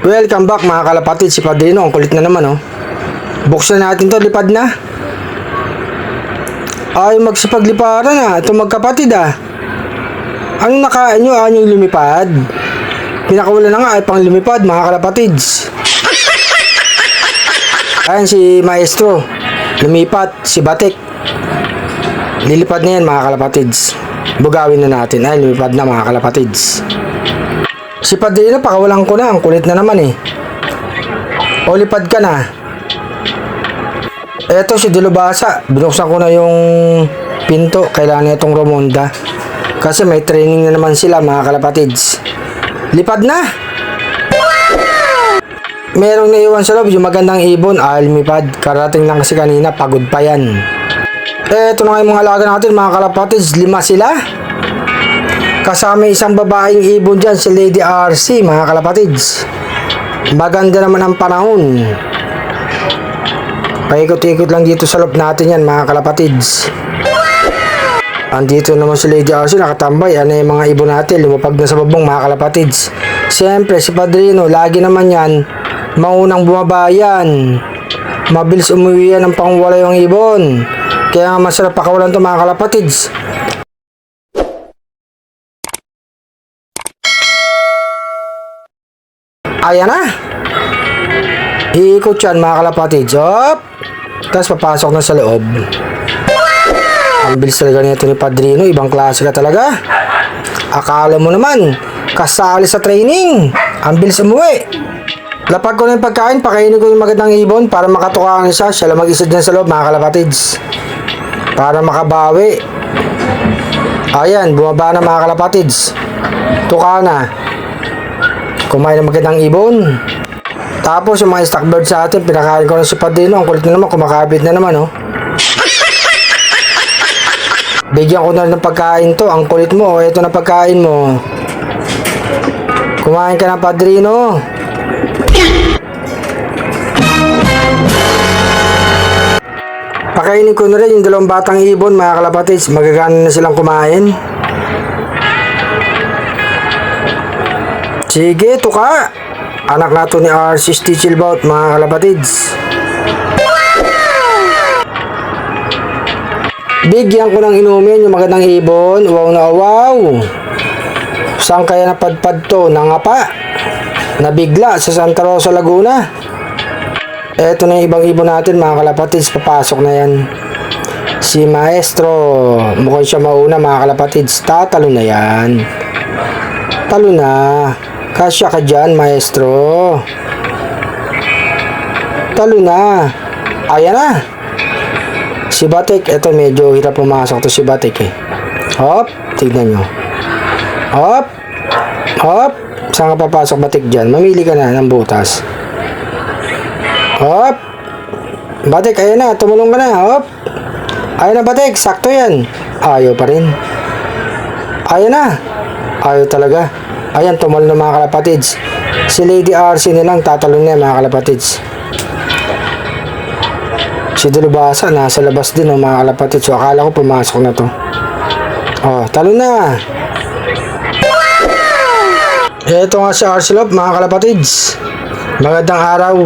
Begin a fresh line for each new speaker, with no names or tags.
Welcome back mga kalapatid, si Padrino, ang kulit na naman oh. Buksan natin to, lipad na. Ay magsipagliparan ah, ito magkapatid ah. Ang nakain nyo, yung lumipad. Pinakawala na nga ay pang lumipad mga kalapatids. Ayan si Maestro, lumipat, si Batik. Lilipad na yan mga kalapatids. Bugawin na natin, ay lumipad na mga kalapatids. Si Padrino, pakawalan ko na, ang kulit na naman eh. O lipad ka na. Eto si Dilubasa, binuksan ko na yung pinto. Kailangan itong Romonda kasi may training na naman sila mga kalapatids. Lipad na. Merong naiwan sa loob, yung magandang ibon. Lumipad, karating lang kasi kanina, pagod pa yan. Eto na nga yung mga alaga natin mga kalapatids, 5 sila. Kasama isang babaeng ibon dyan, si Lady RC mga kalapatids. Maganda naman ang panahon. Paikot-ikot lang dito sa loob natin yan mga kalapatids. Andito naman si Lady RC nakatambay. Ano yung mga ibon natin, lumapag na sa babong mga kalapatids. Siyempre si Padrino, lagi naman yan maunang bumabayan. Mabilis umuwi yan ng pangwala yung ibon. Kaya masarap pakawalan to mga kalapatids. Ayan na. Iikot yan mga kalapatids. Hop. Tapos papasok na sa loob. Ang bilis talaga nito ni Padrino. Ibang klase ka talaga. Akala mo naman kasali sa training. Ang bilis umuwi. Lapag ko na yung pagkain. Pakainin ko yung magandang ibon para makatukaan siya. Siya lang mag-isa dyan sa loob mga kalapatids. Para makabawi. Ayan. Bumaba na mga kalapatids. Tuka na. Kumain ng magandang ibon. Tapos yung mga stock bird sa atin, pinakain ko na si Padrino. Ang kulit na naman, kumakabit na naman oh. Bigyan ko na ng pagkain to. Ang kulit mo, ito na pagkain mo. Kumain ka na Padrino. Pakainin ko na rin yung 2 batang ibon mga kalapatids. Magagana na silang kumain. Sige, tuka. Anak na to ni RC Stichelbout mga kalapatids. Bigyan ko ng inumin yung magandang ibon. Wow na wow. Saan kaya napadpad to? Nangapa. Nabigla sa Santa Rosa, Laguna. Eto na yung ibang ibon natin mga kalapatids. Papasok na yan. Si Maestro, mukhang siya mauna mga kalapatids. Tatalo na yan. Talo na. Kasya ka dyan, Maestro. Talo na. Ayan na. Si Batik, eto medyo hirap pumasok to si Batik eh. Hop, tignan nyo. Hop. Hop. Saan ka papasok Batik dyan? Mamili ka na ng butas. Hop. Batik, ayan na. Tumulong ka na. Hop. Ayan na Batik, sakto yan. Ayaw pa rin. Ayan na. Ayaw talaga. Ayan, tumal na mga kalapatids. Si Lady RC nilang tatalon na mga kalapatids. Si Dilubasa nasa labas din mga kalapatids. So akala ko pumasok na to. Oh, talon na. Ito nga si RC Love mga kalapatids. Magandang araw.